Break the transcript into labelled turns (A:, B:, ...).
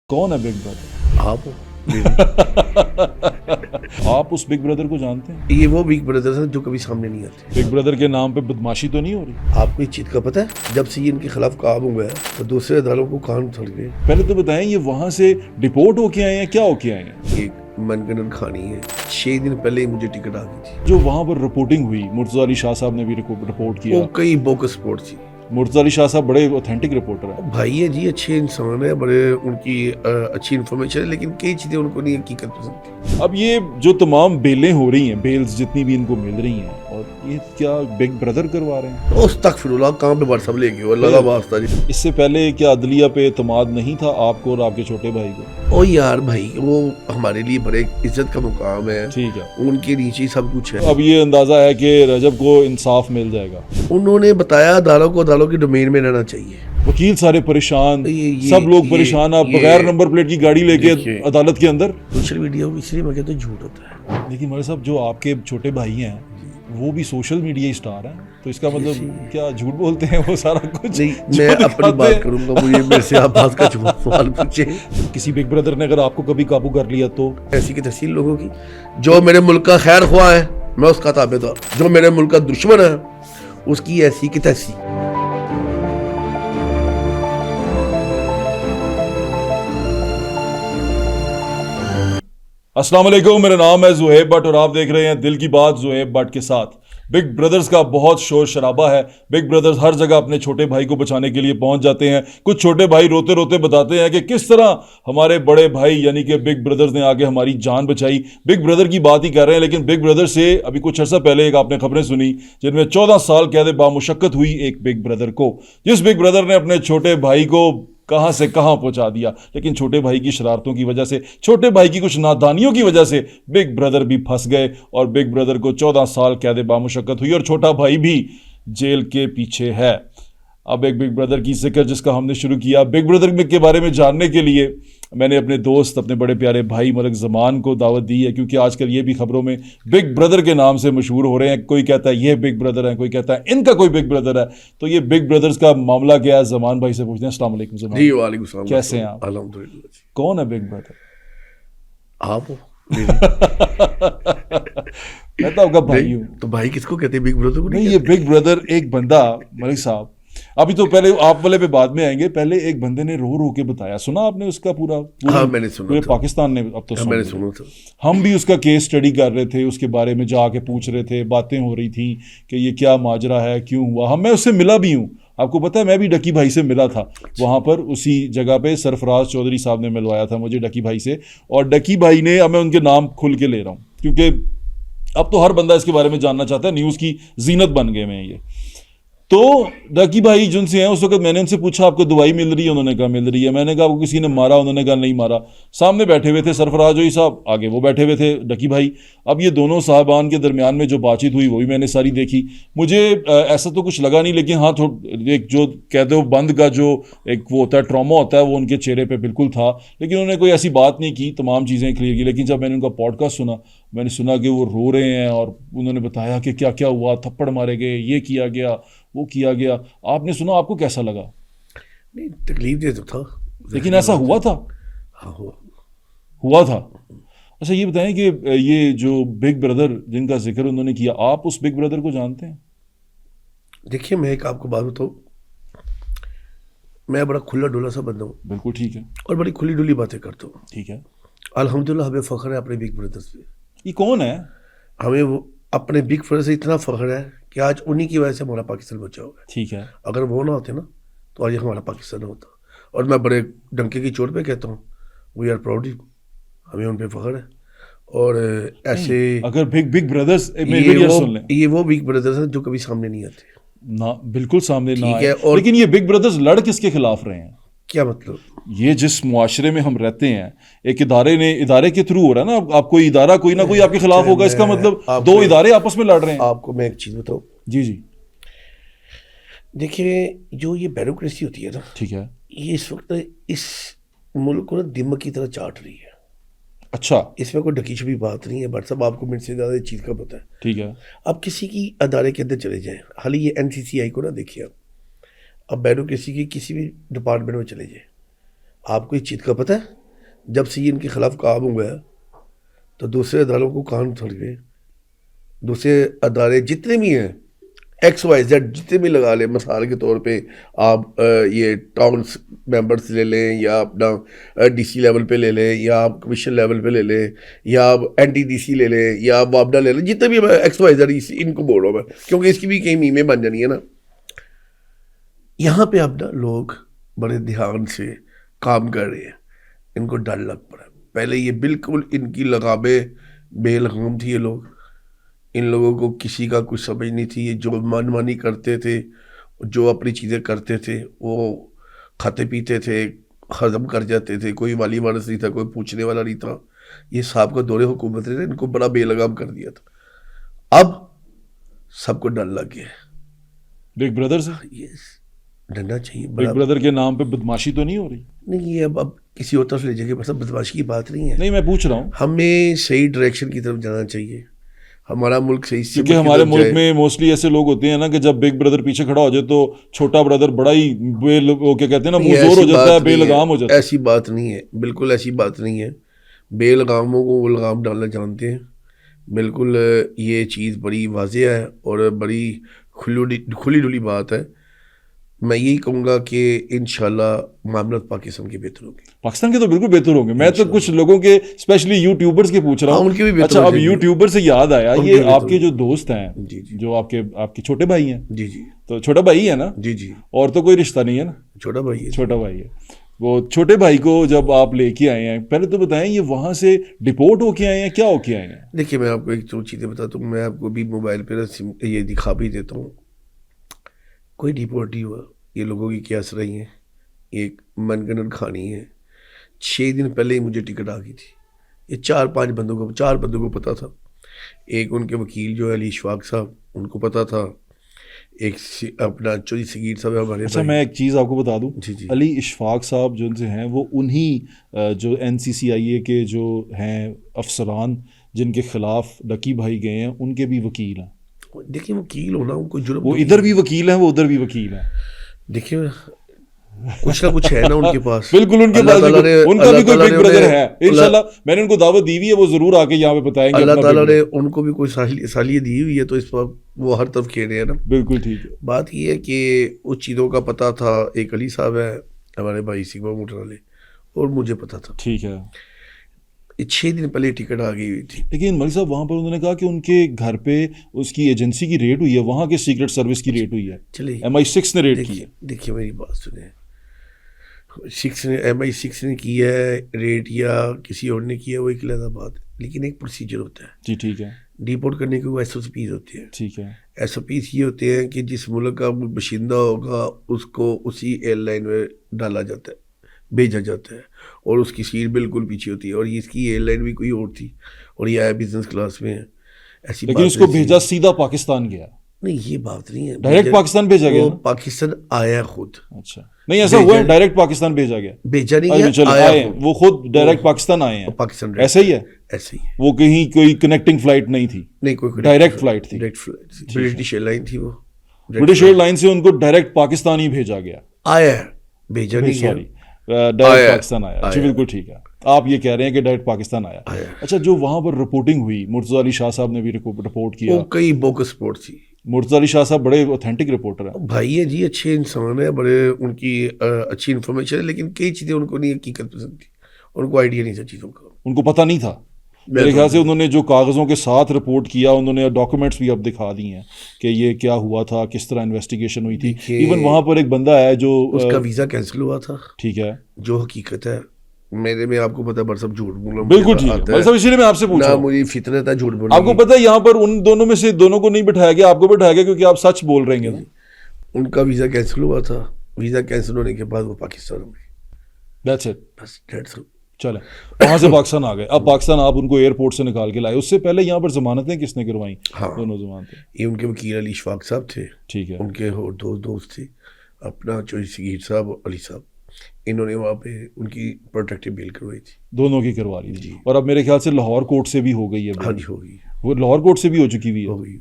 A: कौन है big brother?
B: आप हो।
A: आप उस बिग ब्रदर को जानते हैं?
B: ये वो बिग ब्रदर है जो कभी सामने नहीं आते।
A: बिग ब्रदर के नाम पे बदमाशी तो नहीं हो रही?
B: आपको इस चीज का पता है? जब से ये इनके खिलाफ काम हुआ है तो दूसरे अदालों को कान थड़ गए।
A: पहले तो बताएं, ये वहां से डिपोर्ट होके आए हैं, क्या होके आए हैं?
B: एक मनगणन खानी है। 6 दिन पहले ही मुझे टिकट आ गई थी।
A: जो वहां पर रिपोर्टिंग हुई, मुर्तजा अली शाह साहब ने भी रिपोर्ट किया।
B: वो कई बोकस स्पोर्ट थी।
A: मुर्तजा अली शाह साहब बड़े ऑथेंटिक रिपोर्टर हैं।
B: भाई है जी, अच्छे इंसान है, बड़े उनकी अच्छी इन्फॉर्मेशन है, लेकिन कई चीजें उनको नहीं हकीकत पसंद थी।
A: अब ये जो तमाम बेलें हो रही हैं, बेल्स जितनी भी इनको मिल रही हैं, और ये क्या बिग ब्रदर करवा रहे हैं?
B: अस्तगफिरुल्लाह, कहाँ पे व्हाट्सएप ले गए अल्लाह का वास्ता जी।
A: इससे पहले क्या अदलिया पे एतमाद नहीं था आपको और आपके छोटे भाई को?
B: ओ यार भाई, वो हमारे लिए बड़े इज्जत का मुकाम है,
A: ठीक है,
B: उनके नीचे ही सब कुछ है।
A: अब ये अंदाजा है कि रजब को इंसाफ मिल जाएगा।
B: उन्होंने बताया अदालों को अदालों की डोमेन में रहना चाहिए।
A: वकील सारे परेशान,
B: ये-
A: सब लोग
B: ये-
A: परेशान। आप
B: ये-
A: बगैर नंबर प्लेट की गाड़ी लेके
B: देखिए।
A: अदालत के अंदर।
B: सोशल मीडिया इसलिए मैं कहता हूँ झूठ होता है।
A: लेकिन मेरे साहब, जो आपके छोटे भाई हैं वो भी सोशल मीडिया स्टार हैं, तो इसका मतलब क्या झूठ बोलते हैं वो सारा कुछ?
B: नहीं,
A: जो
B: मैं अपनी
A: दिखाते
B: बात
A: हैं।
B: करूंगा, मुझे मेरे से आप बात का सवाल पूछे।
A: किसी बिग ब्रदर ने अगर आपको कभी काबू कर लिया तो?
B: ऐसी की तहसील लोगों की, जो मेरे मुल्क का खैर ख्वाह है मैं उसका ताबेदार, जो मेरे मुल्क का दुश्मन है उसकी ऐसी की तहसील।
A: अस्सलाम वालेकुम, मेरा नाम है ज़ुहैब भट्ट और आप देख रहे हैं दिल की बात ज़ुहैब भट्ट के साथ। बिग ब्रदर्स का बहुत शोर शराबा है। बिग ब्रदर्स हर जगह अपने छोटे भाई को बचाने के लिए पहुंच जाते हैं। कुछ छोटे भाई रोते रोते बताते हैं कि किस तरह हमारे बड़े भाई यानी कि बिग ब्रदर्स ने आगे हमारी जान बचाई। बिग ब्रदर की बात ही कर रहे हैं, लेकिन बिग ब्रदर से अभी कुछ अर्सा पहले एक आपने खबरें सुनी जिनमें 14 साल कैद बामुशक्कत हुई एक बिग ब्रदर को, जिस बिग ब्रदर ने अपने छोटे भाई को कहां से कहां पहुंचा दिया। लेकिन छोटे भाई की शरारतों की वजह से, छोटे भाई की कुछ नादानियों की वजह से बिग ब्रदर भी फंस गए और बिग ब्रदर को 14 साल कैद बामुशक्कत हुई और छोटा भाई भी जेल के पीछे है। अब एक बिग ब्रदर की जिक्र जिसका हमने शुरू किया। बिग ब्रदर के बारे में जानने के लिए मैंने अपने दोस्त, अपने बड़े प्यारे भाई मलिक ज़मान को दावत दी है, क्योंकि आजकल ये भी खबरों में बिग ब्रदर के नाम से मशहूर हो रहे हैं। कोई कहता है ये बिग ब्रदर है, कोई कहता है इनका कोई बिग ब्रदर है। तो ये बिग ब्रदर्स का मामला क्या है, ज़मान भाई से पूछते हैं। अस्सलाम वालेकुम ज़मान।
B: जी वालेकुम सलाम।
A: कैसे हैं आप?
B: अल्हम्दुलिल्लाह जी।
A: कौन है बिग ब्रदर?
B: आप हो।
A: मैं तो आपका भाई हूँ।
B: तो भाई किसको कहते हैं? बिग ब्रदर को
A: नहीं, ये बिग ब्रदर एक बंदा, मलिक साहब, अभी तो पहले आप वाले पे बाद में आएंगे, पहले एक बंदे ने रो रो के बताया, सुना आपने उसका पूरा?
B: हाँ, मैंने सुना
A: पूरे
B: था।
A: पाकिस्तान ने अब तो
B: हाँ,
A: सुन
B: मैंने
A: लिया।
B: सुना था।
A: हम भी उसका केस स्टडी कर रहे थे, उसके बारे में जाके पूछ रहे थे, बातें हो रही थी कि ये क्या माजरा है, क्यों हुआ। मैं उससे मिला भी हूँ, आपको पता है, मैं भी डकी भाई से मिला था वहाँ पर, उसी जगह पे सरफराज चौधरी साहब ने मिलवाया था मुझे डकी भाई से। और डकी भाई ने, अब मैं उनके नाम खुल के ले रहा हूँ क्योंकि अब तो हर बंदा इसके बारे में जानना चाहता है, न्यूज़ की जीनत बन गए हैं ये। तो डकी भाई जिनसे हैं, उस वक्त मैंने उनसे पूछा आपको दवाई मिल रही है? उन्होंने कहा मिल रही है। मैंने कहा आपको किसी ने मारा? उन्होंने कहा नहीं मारा। सामने बैठे हुए थे सरफराज जोई साहब, आगे वो बैठे हुए थे डकी भाई। अब ये दोनों साहबान के दरमियान में जो बातचीत हुई वो भी मैंने सारी देखी। मुझे ऐसा तो कुछ लगा नहीं, लेकिन हाँ, एक जो कहते हो बंद का जो एक वो होता है, ट्रॉमा होता है, वो उनके चेहरे पर बिल्कुल था। लेकिन उन्होंने कोई ऐसी बात नहीं की, तमाम चीज़ें क्लियर की। लेकिन जब मैंने उनका पॉडकास्ट सुना, मैंने सुना कि वो रो रहे हैं और उन्होंने बताया कि क्या क्या हुआ, थप्पड़ मारे गए, ये किया गया, वो किया गया। आपने सुना, आपको कैसा लगा?
B: नहीं, तकलीफ दे तो था,
A: लेकिन ऐसा हुआ था?
B: हाँ,
A: हुआ था। अच्छा, ये बताएं कि ये जो बिग ब्रदर जिनका जिक्र उन्होंने किया, आप उस बिग ब्रदर को जानते हैं?
B: देखिए, मैं एक आपको बात बताऊँ, मैं बड़ा खुला डुला सा बंदा हूँ।
A: बिल्कुल ठीक है।
B: और बड़ी खुली डुली बातें करता हूँ।
A: ठीक है।
B: अल्हम्दुलिल्लाह, हमें फ़ख्र है अपने बिग ब्रदर्स पे।
A: ये कौन है?
B: हमें वो अपने बिग ब्रदर से इतना फ़ख्र है कि आज उन्हीं की वजह से हमारा पाकिस्तान बचा हुआ है।
A: ठीक है।
B: अगर वो ना होते ना तो आज हमारा पाकिस्तान ना होता। और मैं बड़े डंके की चोट पे कहता हूँ, वी आर प्राउड, हमें उन पे फ़ख्र है। और ऐसे
A: अगर बिग ब्रदर्स
B: ये वो बिग ब्रदर्स हैं जो कभी सामने नहीं आते
A: ना, बिल्कुल सामने ना
B: ठीक है।
A: आए। लेकिन ये बिग ब्रदर्स लड़ किसके खिलाफ रहे हैं?
B: क्या मतलब?
A: ये जिस मुआशरे में हम रहते हैं, एक इदारे के थ्रू हो रहा है ना। आप कोई इदारा, कोई ना कोई आपके खिलाफ होगा, इसका मतलब दो इदारे आपस में लड़ रहे हैं।
B: आपको मैं एक चीज़ बताऊँ।
A: जी जी।
B: देखिए, जो ये ब्यूरोक्रेसी होती है ना,
A: ठीक है।
B: ये इस वक्त इस मुल्क को ना दिमक की तरह चाट रही है।
A: अच्छा।
B: इसमें कोई ढकी छुपी बात नहीं है, बट सब आपको मेरे से ज़्यादा इस चीज़ का पता है।
A: ठीक है।
B: अब किसी की अदारे के अंदर चले जाएं, हाल ही ये NCCI को ना देखिए, अब ब्यूरोक्रेसी की किसी भी डिपार्टमेंट में चले जाए, آپ کو اس چیز کا پتہ ہے جب سے یہ ان کے خلاف کام ہوا ہے تو دوسرے اداروں کو کان تھڑ گئے. دوسرے ادارے جتنے بھی ہیں ایکس وائی زیڈ جتنے بھی لگا لیں, مثال کے طور پہ آپ یہ ٹاؤن ممبرس لے لیں, یا اپنا ڈی سی لیول پہ لے لیں, یا آپ کمیشن لیول پہ لے لیں, یا آپ این ٹی ڈی سی لے لیں, یا آپ وابڈا لے لیں, جتنے بھی ایکس وائی زیڈ ان کو بول رہا ہوں میں کیونکہ اس کی بھی کئی میمیں بن جانی ہے نا. یہاں پہ اب نا لوگ بڑے دھیان سے کام کر رہے ہیں, ان کو ڈر لگ پڑا. پہلے یہ بالکل ان کی لگامیں بے لگام تھی, یہ لوگ, ان لوگوں کو کسی کا کچھ سمجھ نہیں تھی. یہ جو من مانی کرتے تھے, جو اپنی چیزیں کرتے تھے, وہ کھاتے پیتے تھے, ہضم کر جاتے تھے, کوئی والی وارث نہیں تھا, کوئی پوچھنے والا نہیں تھا. یہ صاحب کا دور حکومت نے ان کو بڑا بے لگام کر دیا تھا. اب سب کو ڈر لگ گیا.
A: بگ بردر سے
B: یس, ڈرنا چاہیے.
A: بگ بردر کے نام پہ بدماشی تو نہیں ہو رہی؟
B: نہیں, یہ اب کسی اور طرف لے جائے گا, مطلب بدماشی کی بات نہیں ہے.
A: نہیں, میں پوچھ رہا ہوں.
B: ہمیں صحیح ڈائریکشن کی طرف جانا چاہیے. ہمارا ملک صحیح سے
A: کیونکہ ہمارے ملک میں موسٹلی ایسے لوگ ہوتے ہیں نا کہ جب بگ بردر پیچھے کھڑا ہو جائے تو چھوٹا بردر بڑا ہی کیا کہتے ہیں نا, منہ زور ہو جاتا ہے, بے لگام ہو جاتا ہے.
B: ایسی بات نہیں ہے, بالکل ایسی بات نہیں ہے. بے لگاموں کو وہ لگام ڈالنا جانتے ہیں. بالکل یہ چیز بڑی واضح ہے اور بڑی کھلی ڈلی بات ہے. میں یہی کہوں گا کہ انشاءاللہ معاملات پاکستان کے بہتر ہوں گے.
A: پاکستان کے تو بالکل بہتر ہوں گے. میں تو کچھ لوگوں کے اسپیشلی یوٹیوبرز کے پوچھ رہا ہوں.
B: ان کے بھی بہتر.
A: اچھا, اب یوٹیوبر سے یاد آیا, یہ آپ کے جو دوست ہیں
B: جی جی,
A: جو آپ کے چھوٹے بھائی ہیں,
B: جی جی,
A: تو چھوٹا بھائی ہے نا,
B: جی جی,
A: اور تو کوئی رشتہ نہیں ہے نا,
B: چھوٹا بھائی ہے,
A: چھوٹا بھائی ہے. وہ چھوٹے بھائی کو جب آپ لے کے آئے ہیں, پہلے تو بتائیں یہ وہاں سے ڈپورٹ ہو کے آئے ہیں, کیا ہو کے آئے ہیں؟
B: دیکھیے میں آپ کو ایک دو چیزیں بتاتا ہوں. میں آپ کو بھی موبائل پہ یہ دکھا بھی دیتا ہوں. کوئی ڈپورٹ نہیں ہوا. یہ لوگوں کی کیس رہی ہیں, ایک من گنت کھانی ہے. 6 دن پہلے ہی مجھے ٹکٹ آ گئی تھی. یہ 4 بندوں کو پتا تھا. ایک ان کے وکیل جو ہے علی اشفاق صاحب, ان کو پتا تھا. ایک اپنا چوری سگیر صاحب ہمارے.
A: اچھا, میں ایک چیز آپ کو بتا دوں,
B: جی جی,
A: علی اشفاق صاحب جو ان سے ہیں وہ انہی جو NCCIA کے جو ہیں افسران جن کے خلاف ڈکی بھائی گئے ہیں, ان کے بھی وکیل ہیں.
B: دیکھیں وکیل ہونا کوئی جرم,
A: وہ ادھر بھی وکیل ہیں, وہ ادھر بھی وکیل ہیں.
B: دیکھیں کچھ نہ کچھ ہے نا ان کے پاس.
A: بالکل, ان کے پاس ان کا بھی کوئی بگ بردر ہے. انشاءاللہ میں نے ان کو دعوت دی ہوئی ہے, وہ ضرور آ کے یہاں پہ بتائیں گے.
B: اللہ تعالیٰ نے ان کو بھی کوئی صلاحیت دی ہوئی ہے, تو اس وقت وہ ہر طرف کھیل رہے ہیں نا.
A: بالکل ٹھیک ہے.
B: بات یہ ہے کہ اس چیزوں کا پتہ تھا. ایک علی صاحب ہے ہمارے بھائی سگما موٹر والے, اور مجھے پتا تھا.
A: ٹھیک ہے.
B: 6 دن پہلے ٹکٹ آ گئی ہوئی تھی.
A: لیکن ملک صاحب وہاں پر انہوں نے کہا کہ ان کے گھر پہ اس کی ایجنسی کی ریڈ ہوئی ہے, وہاں کے سیکرٹ سروس کی ریڈ ہوئی ہے.
B: چلیے
A: MI6 نے ریڈ کی ہے.
B: دیکھیے میری بات سنیں, MI6 نے کی ہے ریڈ یا کسی اور نے کیا, وہ ایک علیحدہ بات ہے, لیکن ایک پروسیجر ہوتا ہے.
A: جی ٹھیک ہے.
B: ڈیپورٹ کرنے کے وہ SOPs ہوتے ہیں.
A: ٹھیک ہے.
B: SOPs یہ ہوتے ہیں کہ جس ملک کا باشندہ ہوگا اس کو اسی ایئر لائن میں ڈالا جاتا ہے, بھیجا جاتا ہے, اور اس کی سیٹ بالکل پیچھے ہوتی ہے. اور اس کی ایئر لائن بھی کوئی اور تھی, اور یہ آیا بزنس کلاس میں ہے. ایسی
A: لیکن اس کو بھیجا سیدھا پاکستان گیا.
B: نہیں, یہ بات نہیں ہے.
A: ڈائریکٹ پاکستان بھیجا گیا.
B: پاکستان آیا خود.
A: اچھا, نہیں ایسا ہوا ہے ڈائریکٹ پاکستان بھیجا گیا.
B: بھیجا نہیں گیا,
A: آئے ہیں وہ خود ڈائریکٹ پاکستان آئے ہیں.
B: پاکستان
A: ایسا ہی ہے.
B: ایسا ہی ہے.
A: وہ کہیں کوئی کنیکٹنگ فلائٹ نہیں تھی.
B: نہیں, کوئی
A: ڈائریکٹ فلائٹ تھی.
B: برٹش ایئر لائن تھی. وہ
A: برٹش ایئر لائن سے ان کو ڈائریکٹ پاکستان ہی بھیجا گیا.
B: آیا, بھیجا نہیں گیا.
A: سوری, ڈائریکٹ پاکستان آیا. جی بالکل ٹھیک ہے. آپ یہ کہہ رہے ہیں کہ ڈائریکٹ پاکستان آیا. اچھا, جو وہاں پر رپورٹنگ ہوئی, مرتضیٰ علی شاہ صاحب نے بھی رپورٹ کیا.
B: وہ کئی بوکس رپورٹ تھی.
A: مرتضیٰ علی شاہ صاحب بڑے اوتھینٹک رپورٹر ہیں.
B: بھائی ہے جی, اچھے انسان ہیں, بڑے ان کی اچھی انفارمیشن ہے, لیکن کئی چیزیں ان کو نہیں حقیقت پسند تھی, ان کو آئیڈیا نہیں تھا چیزوں کا.
A: ان کو پتہ نہیں تھا. میرے خیال سے انہوں نے جو کاغذوں کے ساتھ رپورٹ کیا, انہوں نے ڈاکومنٹس بھی اب دکھا دی ہیں کہ یہ کیا ہوا تھا, کس طرح انویسٹیگیشن ہوئی تھی. ایون وہاں پر ایک بندہ ہے جو
B: اس کا ویزا کینسل ہوا تھا.
A: ٹھیک ہے.
B: جو حقیقت ہے میرے میں آپ کو پتا ہے, برسب جھوٹ بولنا
A: بالکل ٹھیک ہے. بس اسی لیے میں آپ سے پوچھا,
B: مجھے فطرت ہے جھوٹ بولنا.
A: آپ کو پتا ہے یہاں پر ان دونوں میں سے دونوں کو نہیں بٹھایا گیا, آپ کو بٹھایا گیا کیونکہ آپ سچ بول رہے ہیں.
B: ان کا ویزا کینسل ہوا تھا. ویزا کینسل ہونے کے بعد وہ پاکستان میں.
A: That's it.
B: بس دیٹس اٹ.
A: چلیں, وہاں سے پاکستان آ گئے. اب پاکستان آپ ان کو ایئرپورٹ سے نکال کے لائے. اس سے پہلے یہاں پر ضمانتیں کس نے کروائی؟ دونوں ضمانتیں.
B: یہ ان کے وکیل علی اشفاق صاحب تھے.
A: ٹھیک ہے.
B: ان کے اور دوست تھے, اپنا چوری سگیر صاحب, علی صاحب. انہوں نے وہاں پہ ان کی پروٹیکٹیو بیل کروائی تھی.
A: دونوں کی کروا لی تھی. اور اب میرے خیال سے لاہور کورٹ سے بھی ہو گئی ہے.
B: ہاں جی, ہو گئی.
A: وہ لاہور کورٹ سے بھی ہو چکی ہوئی ہے.